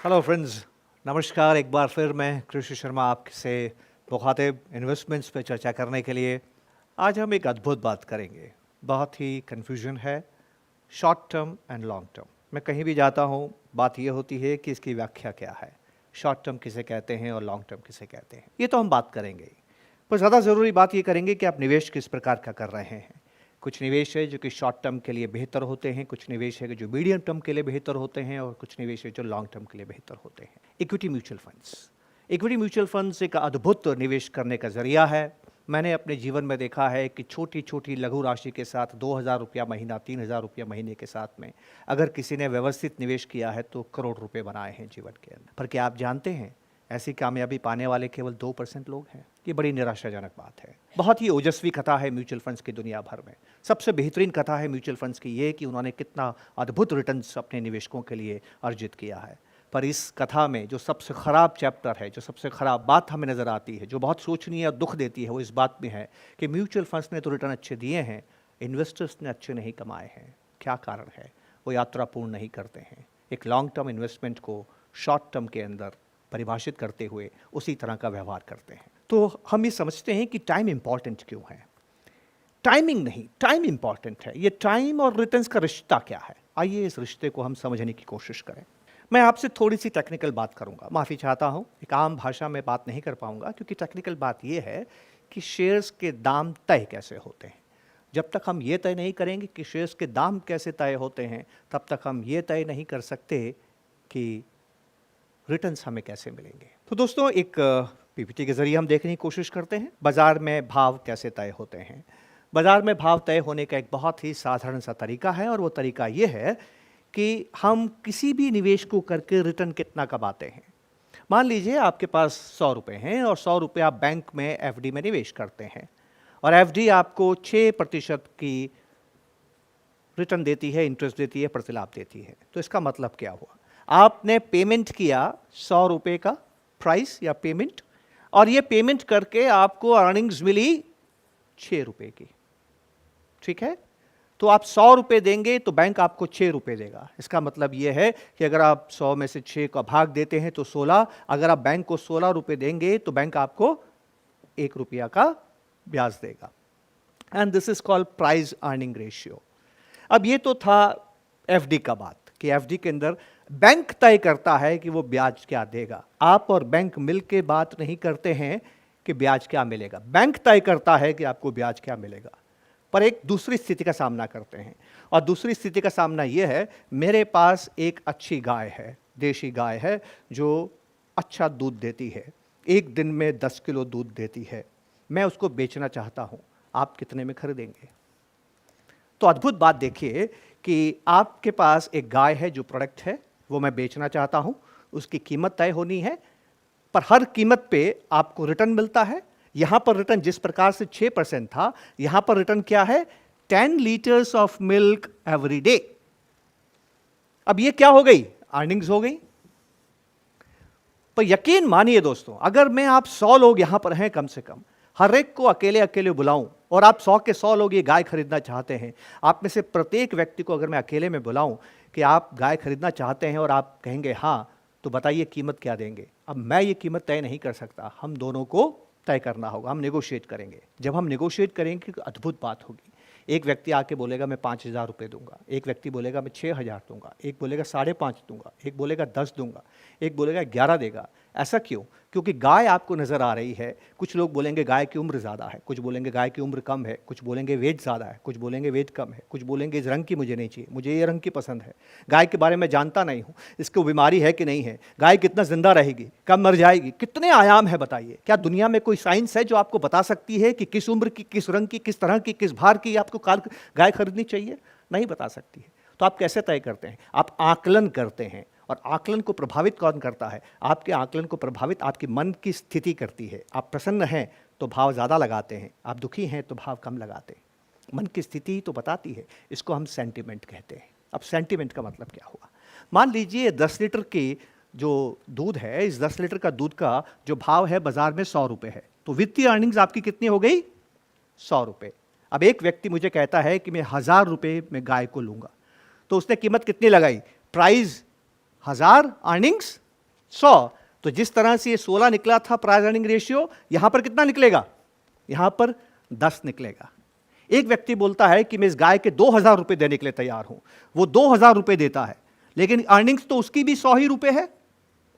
Hello friends, नमस्कार। एक बार फिर मैं कृषि शर्मा आपसे मुखातिब इन्वेस्टमेंट्स पे चर्चा करने के लिए। आज हम एक अद्भुत बात करेंगे। बहुत ही कन्फ्यूजन है short term and long term. मैं कहीं भी जाता हूँ, बात ये होती है कि इसकी व्याख्या क्या है, शॉर्ट टर्म किसे कहते हैं और लॉन्ग टर्म किसे कहते हैं। ये तो हम बात करेंगे, पर ज़्यादा ज़रूरी बात ये करेंगे कि आप निवेश किस प्रकार का कर रहे हैं। कुछ निवेश है जो कि शॉर्ट टर्म के लिए बेहतर होते हैं, कुछ निवेश है जो मीडियम टर्म के लिए बेहतर होते हैं, और कुछ निवेश है जो लॉन्ग टर्म के लिए बेहतर होते हैं। Equity mutual funds, equity mutual funds एक अद्भुत निवेश करने का जरिया है। मैंने अपने जीवन में देखा है कि छोटी छोटी लघु राशि के साथ 2,000 रुपया महीना, 3,000 रुपया महीने के साथ में अगर किसी ने व्यवस्थित निवेश किया है तो करोड़ रुपए बनाए हैं जीवन के अंदर। पर क्या आप जानते हैं, ऐसी कामयाबी पाने वाले केवल 2% लोग हैं। ये बड़ी निराशाजनक बात है। बहुत ही ओजस्वी कथा है म्यूचुअल फंड्स की दुनिया भर में। सबसे बेहतरीन कथा है म्यूचुअल फंड्स की ये कि उन्होंने कितना अद्भुत रिटर्न्स अपने निवेशकों के लिए अर्जित किया है। पर इस कथा में जो सबसे ख़राब चैप्टर है, जो सबसे ख़राब बात हमें नज़र आती है, जो बहुत सोचनीय और दुख देती है, वो इस बात में है कि म्यूचुअल फंड्स ने तो रिटर्न अच्छे दिए हैं, इन्वेस्टर्स ने अच्छे नहीं कमाए हैं। क्या कारण है? वो यात्रा पूर्ण नहीं करते हैं। एक लॉन्ग टर्म इन्वेस्टमेंट को शॉर्ट टर्म के अंदर परिभाषित करते हुए उसी तरह का व्यवहार करते हैं। तो हम ये समझते हैं कि टाइम इंपॉर्टेंट क्यों है। टाइमिंग नहीं, टाइम इंपॉर्टेंट है। ये टाइम और रिटर्न्स का रिश्ता क्या है, आइए इस रिश्ते को हम समझने की कोशिश करें। मैं आपसे थोड़ी सी टेक्निकल बात करूंगा, माफ़ी चाहता हूं, एक आम भाषा में बात नहीं कर पाऊंगा, क्योंकि टेक्निकल बात यह है कि शेयर्स के दाम तय कैसे होते हैं। जब तक हम ये तय नहीं करेंगे कि शेयर्स के दाम कैसे तय होते हैं, तब तक हम ये तय नहीं कर सकते कि रिटर्न्स हमें कैसे मिलेंगे। तो दोस्तों, एक पीपीटी के जरिए हम देखने की कोशिश करते हैं बाजार में भाव कैसे तय होते हैं। बाजार में भाव तय होने का एक बहुत ही साधारण सा तरीका है, और वो तरीका ये है कि हम किसी भी निवेश को करके रिटर्न कितना कमाते हैं। मान लीजिए आपके पास 100 रुपये हैं और 100 रुपये आप बैंक में एफडी में निवेश करते हैं, और एफडी आपको 6% की रिटर्न देती है, इंटरेस्ट देती है, प्रतिलाभ देती है। तो इसका मतलब क्या हुआ? आपने पेमेंट किया 100 रुपये का प्राइस या पेमेंट, और ये पेमेंट करके आपको अर्निंग्स मिली 6 रुपये की। ठीक है, तो आप 100 रुपये देंगे तो बैंक आपको 6 रुपये देगा। इसका मतलब ये है कि अगर आप 100 में से 6 का भाग देते हैं तो 16, अगर आप बैंक को 16 रुपये देंगे तो बैंक आपको 1 रुपया का ब्याज देगा। And this is called price earning ratio. अब ये तो था एफडी का बात, कि एफडी के अंदर बैंक तय करता है कि वो ब्याज क्या देगा। आप और बैंक मिलकर बात नहीं करते हैं कि ब्याज क्या मिलेगा, बैंक तय करता है कि आपको ब्याज क्या मिलेगा। पर एक दूसरी स्थिति का सामना करते हैं, और दूसरी स्थिति का सामना यह है, मेरे पास एक अच्छी गाय है, देशी गाय है, जो अच्छा दूध देती है, एक दिन में 10 किलो दूध देती है, मैं उसको बेचना चाहता हूं, आप कितने में खरीदेंगे? तो अद्भुत बात देखिए कि आपके पास एक गाय है, जो प्रोडक्ट है वो मैं बेचना चाहता हूं, उसकी कीमत तय होनी है, पर हर कीमत पे आपको रिटर्न मिलता है। यहां पर रिटर्न जिस प्रकार से 6% था, यहां पर रिटर्न क्या है? 10 litres of milk every day. अब ये क्या हो गई? अर्निंग्स हो गई। पर यकीन मानिए दोस्तों, अगर मैं आप 100 लोग यहां पर हैं, कम से कम हर एक को अकेले अकेले बुलाऊं, और आप 100 के 100 लोग ये गाय खरीदना चाहते हैं, आप में से प्रत्येक व्यक्ति को अगर मैं अकेले में बुलाऊं कि आप गाय खरीदना चाहते हैं और आप कहेंगे हाँ, तो बताइए कीमत क्या देंगे? अब मैं ये कीमत तय नहीं कर सकता, हम दोनों को तय करना होगा, हम नेगोशिएट करेंगे। जब हम नेगोशिएट करेंगे तो अद्भुत बात होगी। एक व्यक्ति आके बोलेगा मैं 5,000 रुपये दूंगा, एक व्यक्ति बोलेगा मैं 6,000 दूंगा, एक बोलेगा 5.5 दूंगा, एक बोलेगा 10 दूंगा, एक बोलेगा 11 देगा। ऐसा क्यों? क्योंकि गाय आपको नज़र आ रही है। कुछ लोग बोलेंगे गाय की उम्र ज़्यादा है, कुछ बोलेंगे गाय की उम्र कम है, कुछ बोलेंगे वेट ज़्यादा है, कुछ बोलेंगे वेट कम है, कुछ बोलेंगे इस रंग की मुझे नहीं चाहिए, मुझे ये रंग की पसंद है, गाय के बारे में जानता नहीं हूँ, इसको बीमारी है कि नहीं है, गाय कितना जिंदा रहेगी, कब मर जाएगी, कितने आयाम है बताइए। क्या दुनिया में कोई साइंस है जो आपको बता सकती है कि किस उम्र की, किस रंग की, किस तरह की, किस भार की आपको गाय खरीदनी चाहिए? नहीं बता सकती है। तो आप कैसे तय करते हैं? आप आकलन करते हैं, और आकलन को प्रभावित कौन करता है? आपके आकलन को प्रभावित आपकी मन की स्थिति करती है। आप प्रसन्न हैं तो भाव ज़्यादा लगाते हैं, आप दुखी हैं तो भाव कम लगाते हैं। मन की स्थिति तो बताती है, इसको हम सेंटिमेंट कहते हैं। अब सेंटिमेंट का मतलब क्या हुआ? मान लीजिए 10 लीटर की जो दूध है, इस 10 लीटर का दूध का जो भाव है बाजार में 100 रुपये है, तो वित्तीय अर्निंग्स आपकी कितनी हो गई? 100 रुपये। अब एक व्यक्ति मुझे कहता है कि मैं 1,000 रुपये में गाय को लूँगा, तो उसने कीमत कितनी लगाई? Price 1,000, earnings 100। तो जिस तरह से ये 16 निकला था प्राइस अर्निंग रेशियो, यहां पर कितना निकलेगा? यहां पर 10 निकलेगा। एक व्यक्ति बोलता है कि मैं इस गाय के 2000 रुपए देने के लिए तैयार हूं, वो 2000 रुपए देता है, लेकिन अर्निंग्स तो उसकी भी 100 ही रुपए है,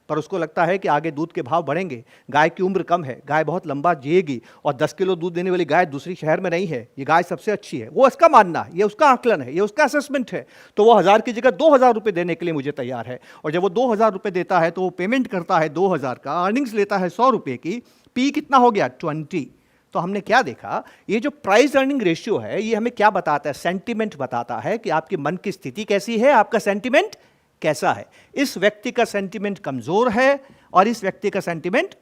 पर उसको लगता है कि आगे दूध के भाव बढ़ेंगे, गाय की उम्र कम है, गाय बहुत लंबा जिएगी और 10 किलो दूध देने वाली गाय दूसरी शहर में नहीं है, ये गाय सबसे अच्छी है। वो उसका मानना है, ये उसका आकलन है, ये उसका असेसमेंट है। तो वो 1000 की जगह 2000 रुपए देने के लिए मुझे तैयार है। और जब वो 2000 रुपए देता है तो वो पेमेंट करता है 2000 का, अर्निंग्स लेता है 100 रुपए की, पी कितना हो गया? 20। तो हमने क्या देखा, ये जो प्राइस अर्निंग रेशियो है ये हमें क्या बताता है? सेंटिमेंट बताता है कि आपके मन की स्थिति कैसी है, आपका सेंटिमेंट कैसा है। इस व्यक्ति का सेंटिमेंट कमजोर है और इस व्यक्ति का सेंटिमेंट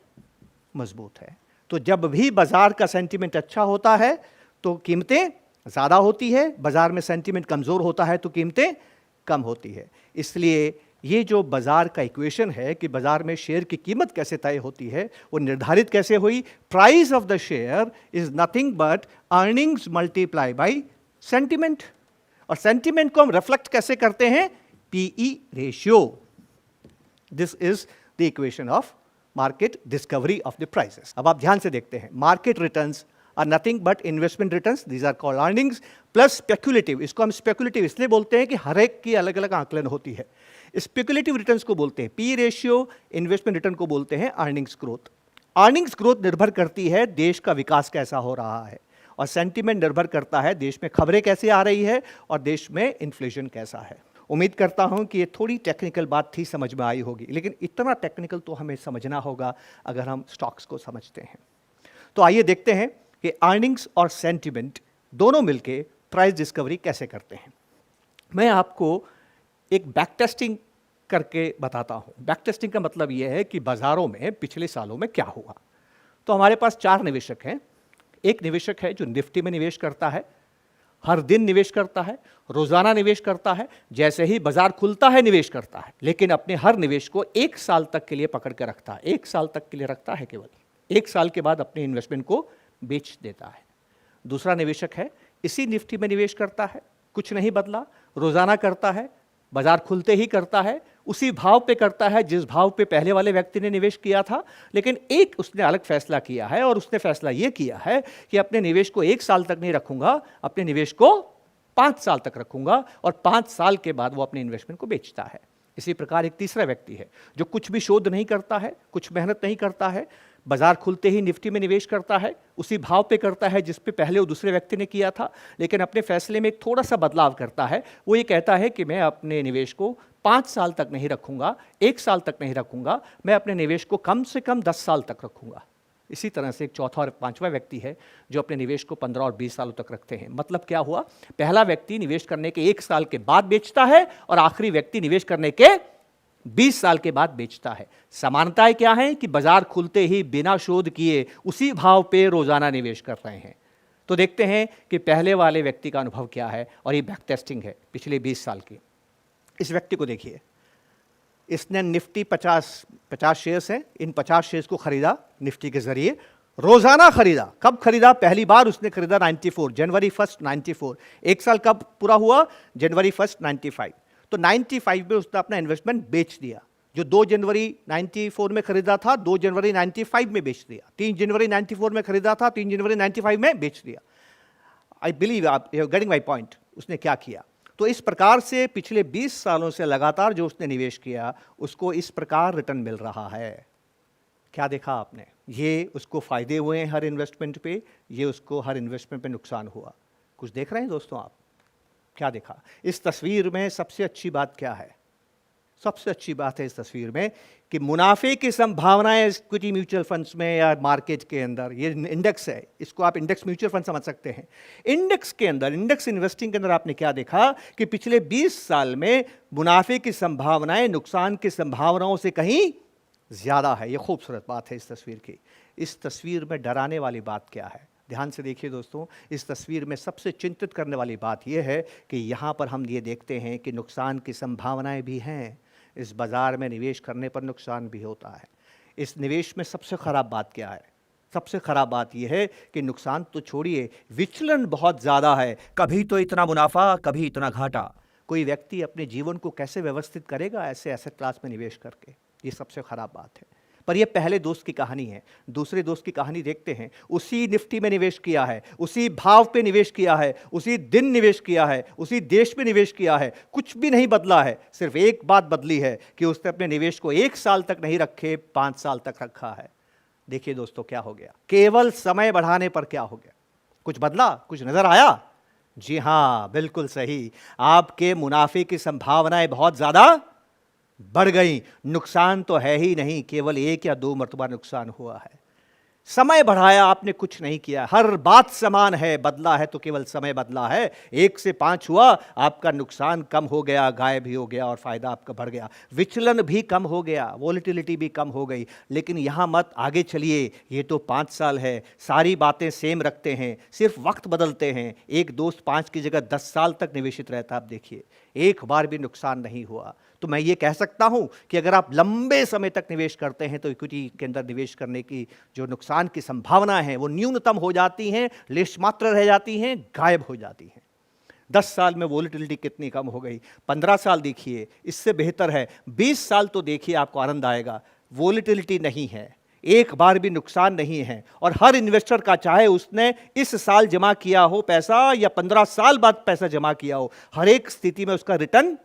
मजबूत है। तो जब भी बाजार का सेंटिमेंट अच्छा होता है तो कीमतें ज्यादा होती है, बाजार में सेंटिमेंट कमजोर होता है तो कीमतें कम होती है। इसलिए ये जो बाजार का इक्वेशन है कि बाजार में शेयर की कीमत कैसे तय होती है, वो निर्धारित कैसे हुई? Price of the share is nothing but earnings multiply by sentiment. और सेंटिमेंट को हम रिफ्लेक्ट कैसे करते हैं? PE ratio. This is the equation of market discovery of the prices. अब आप ध्यान से देखते हैं, market returns are nothing but investment returns, these are called earnings, plus speculative. इसको हम स्पेक्युलेटिव इसलिए बोलते हैं कि हर एक की अलग अलग आकलन होती है। स्पेक्युलेटिव रिटर्न्स को बोलते हैं पी रेशियो, इन्वेस्टमेंट रिटर्न को बोलते हैं अर्निंग्स ग्रोथ। अर्निंग्स ग्रोथ निर्भर करती है देश का विकास कैसा हो रहा है, और सेंटिमेंट निर्भर करता है देश में खबरें कैसे आ रही है और देश में इन्फ्लेशन कैसा है। उम्मीद करता हूं कि ये थोड़ी टेक्निकल बात थी, समझ में आई होगी, लेकिन इतना टेक्निकल तो हमें समझना होगा अगर हम स्टॉक्स को समझते हैं। तो आइए देखते हैं कि अर्निंग्स और सेंटिमेंट दोनों मिलके प्राइस डिस्कवरी कैसे करते हैं। मैं आपको एक बैक टेस्टिंग करके बताता हूं। बैक टेस्टिंग का मतलब यह है कि बाजारों में पिछले सालों में क्या हुआ। तो हमारे पास 4 निवेशक हैं। एक निवेशक है जो निफ्टी में निवेश करता है, हर दिन निवेश करता है, रोजाना निवेश करता है, जैसे ही बाजार खुलता है निवेश करता है, लेकिन अपने हर निवेश को 1 साल तक के लिए पकड़ के रखता है। 1 साल तक के लिए रखता है केवल, 1 साल के बाद अपने इन्वेस्टमेंट को बेच देता है। दूसरा निवेशक है, इसी निफ्टी में निवेश करता है, कुछ नहीं बदला, रोजाना करता है, बाजार खुलते ही करता है, उसी भाव पे करता है जिस भाव पे पहले वाले व्यक्ति ने निवेश किया था, लेकिन एक उसने अलग फैसला किया है, और उसने फैसला यह किया है कि अपने निवेश को 1 साल तक नहीं रखूंगा, अपने निवेश को 5 साल तक रखूंगा, और 5 साल के बाद वो अपने इन्वेस्टमेंट को बेचता है। इसी प्रकार एक तीसरा व्यक्ति है जो कुछ भी शोध नहीं करता है, कुछ मेहनत नहीं करता है, बाजार खुलते ही निफ्टी में निवेश करता है, उसी भाव पे करता है जिस पे पहले वो दूसरे व्यक्ति ने किया था, लेकिन अपने फैसले में एक थोड़ा सा बदलाव करता है। वो ये कहता है कि मैं अपने निवेश को 5 साल तक नहीं रखूंगा, 1 साल तक नहीं रखूंगा, मैं अपने निवेश को कम से कम 10 साल तक रखूंगा। इसी तरह से एक चौथा और पांचवा व्यक्ति है जो अपने निवेश को 15 और 20 सालों तक रखते हैं। मतलब क्या हुआ, पहला व्यक्ति निवेश करने के 1 साल के बाद बेचता है और आखिरी व्यक्ति निवेश करने के 20 साल के बाद बेचता है। समानताएं क्या है कि बाजार खुलते ही बिना शोध किए उसी भाव पे रोजाना निवेश कर रहे हैं। तो देखते हैं कि पहले वाले व्यक्ति का अनुभव क्या है, और ये बैक टेस्टिंग है पिछले 20 साल की। इस व्यक्ति को देखिए, इसने निफ्टी 50 शेयर्स हैं, इन 50 शेयर्स को खरीदा निफ्टी के जरिए, रोजाना खरीदा। कब खरीदा? पहली बार उसने खरीदा 94, जनवरी 1 94। 1 साल कब पूरा हुआ? जनवरी 1 95। तो 95 में उसने अपना इन्वेस्टमेंट बेच दिया। जो 2 जनवरी 94 में खरीदा था, 2 जनवरी 95 में बेच दिया। 3 जनवरी 94 में खरीदा था, 3 जनवरी 95 में बेच दिया। आई बिलीव आप गेटिंग माई पॉइंट। उसने क्या किया? तो इस प्रकार से पिछले 20 सालों से लगातार जो उसने निवेश किया उसको इस प्रकार रिटर्न मिल रहा है। क्या देखा आपने? ये उसको फायदे हुए हैं हर इन्वेस्टमेंट पे, ये उसको हर इन्वेस्टमेंट पे नुकसान हुआ। कुछ देख रहे हैं दोस्तों आप? क्या देखा इस तस्वीर में? सबसे अच्छी बात क्या है? सबसे अच्छी बात है इस तस्वीर में कि मुनाफे की संभावनाएं इक्विटी म्यूचुअल फंड्स में या मार्केट के अंदर, ये इंडेक्स है, इसको आप इंडेक्स म्यूचुअल फंड समझ सकते हैं। इंडेक्स के अंदर, इंडेक्स इन्वेस्टिंग के अंदर आपने क्या देखा कि पिछले 20 साल में मुनाफे की संभावनाएं नुकसान की संभावनाओं से कहीं ज्यादा है। ये खूबसूरत बात है इस तस्वीर की। इस तस्वीर में डराने वाली बात क्या है? ध्यान से देखिए दोस्तों, इस तस्वीर में सबसे चिंतित करने वाली बात यह है कि यहाँ पर हम ये देखते हैं कि नुकसान की संभावनाएं भी हैं। इस बाज़ार में निवेश करने पर नुकसान भी होता है। इस निवेश में सबसे ख़राब बात क्या है? सबसे ख़राब बात यह है कि नुकसान तो छोड़िए, विचलन बहुत ज़्यादा है। कभी तो इतना मुनाफा, कभी इतना घाटा। कोई व्यक्ति अपने जीवन को कैसे व्यवस्थित करेगा ऐसे एसेट क्लास में निवेश करके? ये सबसे खराब बात है। पर ये पहले दोस्त की कहानी है। दूसरे दोस्त की कहानी देखते हैं, उसी निफ्टी में निवेश किया है, उसी भाव पे निवेश किया है, उसी दिन निवेश किया है, उसी देश में निवेश किया है, कुछ भी नहीं बदला है। सिर्फ एक बात बदली है कि उसने अपने निवेश को 1 साल तक नहीं रखे, 5 साल तक रखा है। देखिए दोस्तों क्या हो गया, केवल समय बढ़ाने पर क्या हो गया? कुछ बदला, कुछ नजर आया? जी हां, बिल्कुल सही। आपके मुनाफे की संभावनाएं बहुत ज्यादा बढ़ गई। नुकसान तो है ही नहीं, केवल 1 या 2 मरतबा नुकसान हुआ है। समय बढ़ाया आपने, कुछ नहीं किया। हर बात समान है, बदला है तो केवल समय बदला है। 1 से 5 हुआ, आपका नुकसान कम हो गया, गायब भी हो गया और फायदा आपका बढ़ गया। विचलन भी कम हो गया, वोलेटिलिटी भी कम हो गई। लेकिन यहां मत आगे चलिए, ये तो 5 साल है, सारी बातें सेम रखते हैं, सिर्फ वक्त बदलते हैं। एक दोस्त 5 की जगह 10 साल तक निवेशित रहता, आप देखिए एक बार भी नुकसान नहीं हुआ। तो मैं ये कह सकता हूं कि अगर आप लंबे समय तक निवेश करते हैं तो इक्विटी के अंदर निवेश करने की जो नुकसान की संभावना है वो न्यूनतम हो जाती हैं, लेश मात्र रह जाती हैं, गायब हो जाती हैं। 10 साल में वोलेटिलिटी कितनी कम हो गई। 15 साल देखिए, इससे बेहतर है 20 साल तो देखिए, आपको आनंद आएगा। वोलेटिलिटी नहीं है, एक बार भी नुकसान नहीं है। और हर इन्वेस्टर का, चाहे उसने इस साल जमा किया हो पैसा या 15 साल बाद पैसा जमा किया हो, हर एक स्थिति में उसका रिटर्न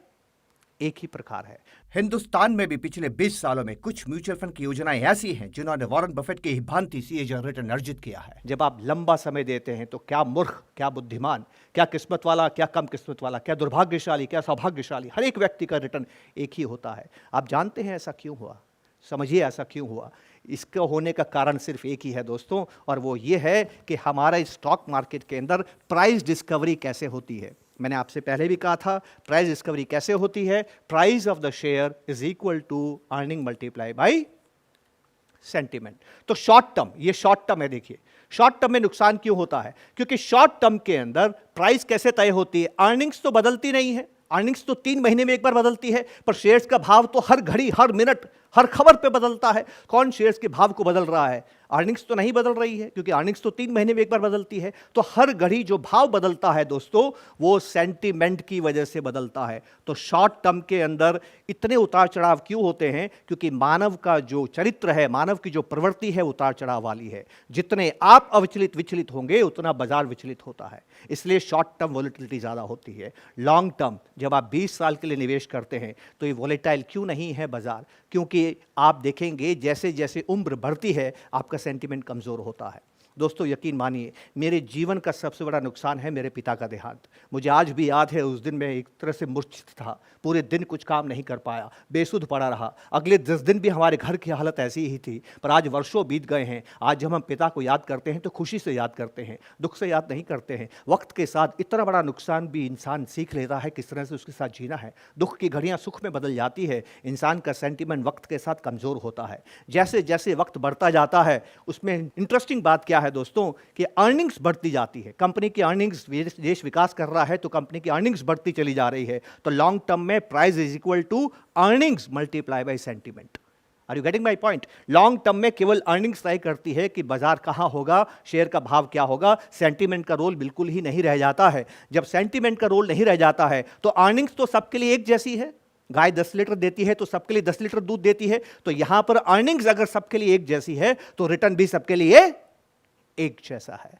एक ही प्रकार है। हिंदुस्तान में भी पिछले 20 सालों में कुछ म्यूचुअल फंड की योजनाएं ऐसी हैं जिन्होंने वॉरेन बफेट की ही भांति सीएजी रिटर्न अर्जित किया है। जब आप लंबा समय देते हैं तो क्या मूर्ख, क्या बुद्धिमान, क्या किस्मत वाला, क्या कम किस्मत वाला, क्या दुर्भाग्यशाली, क्या सौभाग्यशाली, हर एक व्यक्ति का रिटर्न एक ही होता है। आप जानते हैं ऐसा क्यों हुआ? समझिए ऐसा क्यों हुआ। इसका होने का कारण सिर्फ एक ही है दोस्तों, और वो ये है कि हमारा स्टॉक मार्केट के अंदर प्राइस डिस्कवरी कैसे होती है। मैंने आपसे पहले भी कहा था, प्राइस डिस्कवरी कैसे होती है? Price of the share is equal to earning multiply by sentiment. तो शॉर्ट टर्म, ये शॉर्ट टर्म है। देखिए शॉर्ट टर्म में नुकसान क्यों होता है? क्योंकि शॉर्ट टर्म के अंदर प्राइस कैसे तय होती है? अर्निंग्स तो बदलती नहीं है, अर्निंग्स तो 3 महीने में एक बार बदलती है, पर शेयर्स का भाव तो हर घड़ी, हर मिनट, हर खबर पे बदलता है। कौन शेयर्स के भाव को बदल रहा है? अर्निंग्स तो नहीं बदल रही है, क्योंकि अर्निंग्स तो 3 महीने में एक बार बदलती है। तो हर घड़ी जो भाव बदलता है दोस्तों, वो सेंटीमेंट की वजह से बदलता है। तो शॉर्ट टर्म के अंदर इतने उतार चढ़ाव क्यों होते हैं? क्योंकि मानव का जो चरित्र है, मानव की जो प्रवृत्ति है, उतार चढ़ाव वाली है। जितने आप विचलित होंगे, उतना बाजार विचलित होता है। इसलिए शॉर्ट टर्म वोलेटिलिटी ज्यादा होती है। लॉन्ग टर्म, जब आप 20 साल के लिए निवेश करते हैं तो ये वोलेटाइल क्यों नहीं है बाजार? क्योंकि आप देखेंगे जैसे जैसे उम्र बढ़ती है, आपका सेंटीमेंट कमजोर होता है। दोस्तों यकीन मानिए, मेरे जीवन का सबसे बड़ा नुकसान है मेरे पिता का देहांत। मुझे आज भी याद है, उस दिन मैं एक तरह से मूर्छित था, पूरे दिन कुछ काम नहीं कर पाया, बेसुध पड़ा रहा। अगले 10 दिन भी हमारे घर की हालत ऐसी ही थी। पर आज वर्षों बीत गए हैं, आज जब हम पिता को याद करते हैं तो खुशी से याद करते हैं, दुख से याद नहीं करते हैं। वक्त के साथ इतना बड़ा नुकसान भी इंसान सीख लेता है किस तरह से उसके साथ जीना है। दुख की घड़ियां सुख में बदल जाती है, इंसान का सेंटीमेंट वक्त के साथ कमजोर होता है। जैसे जैसे वक्त बढ़ता जाता है, उसमें इंटरेस्टिंग बात क्या है दोस्तों, कि अर्निंग्स बढ़ती जाती है। कंपनी की अर्निंग्स, देश विकास कर रहा है तो कंपनी की अर्निंग्स बढ़ती चली जा रही है। तो लॉन्ग टर्म में price is equal to earnings multiply by sentiment. Are you getting my point? Long term में केवल अर्निंग्स तय करती है कि बाजार कहां होगा, शेयर का भाव क्या होगा। सेंटीमेंट का रोल बिल्कुल ही नहीं रह जाता है। जब सेंटीमेंट का रोल नहीं रह जाता है तो अर्निंग्स तो सबके लिए एक जैसी है। गाय 10 लीटर देती है तो सबके लिए 10 लीटर दूध देती है। तो यहां पर अर्निंग्स अगर सबके लिए एक जैसी है तो रिटर्न भी सबके लिए एक जैसा है।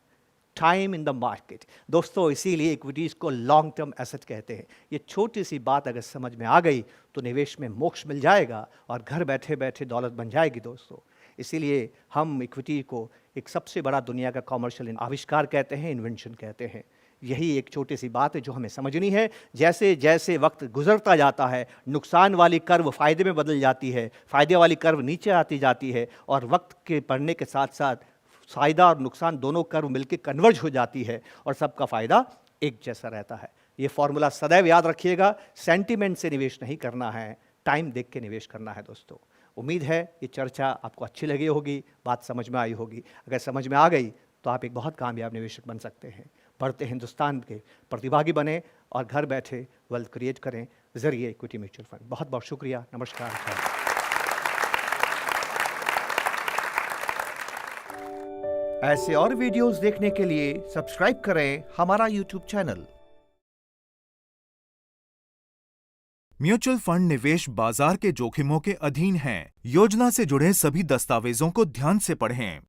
टाइम इन द मार्केट दोस्तों, इसीलिए इक्विटीज को लॉन्ग टर्म एसेट कहते हैं। ये छोटी सी बात अगर समझ में आ गई तो निवेश में मोक्ष मिल जाएगा और घर बैठे बैठे दौलत बन जाएगी दोस्तों। इसीलिए हम इक्विटी को एक सबसे बड़ा दुनिया का कॉमर्शियल आविष्कार कहते हैं, इन्वेंशन कहते हैं। यही एक छोटी सी बात है जो हमें समझनी है। जैसे जैसे वक्त गुजरता जाता है, नुकसान वाली कर्व फायदे में बदल जाती है, फायदे वाली कर्व नीचे आती जाती है, और वक्त के बढ़ने के साथ साथ फायदा और नुकसान दोनों कर्व मिलकर कन्वर्ज हो जाती है और सबका फायदा एक जैसा रहता है। ये फॉर्मूला सदैव याद रखिएगा। सेंटीमेंट से निवेश नहीं करना है, टाइम देख के निवेश करना है दोस्तों। उम्मीद है ये चर्चा आपको अच्छी लगी होगी, बात समझ में आई होगी। अगर समझ में आ गई तो आप एक बहुत कामयाब निवेशक बन सकते हैं। बढ़ते हिंदुस्तान के प्रतिभागी बने और घर बैठे वेल्थ क्रिएट करें जरिए इक्विटी म्यूचुअल फंड। बहुत बहुत शुक्रिया, नमस्कार। ऐसे और वीडियोस देखने के लिए सब्सक्राइब करें हमारा YouTube चैनल। म्यूचुअल फंड निवेश बाजार के जोखिमों के अधीन हैं। योजना से जुड़े सभी दस्तावेजों को ध्यान से पढ़ें।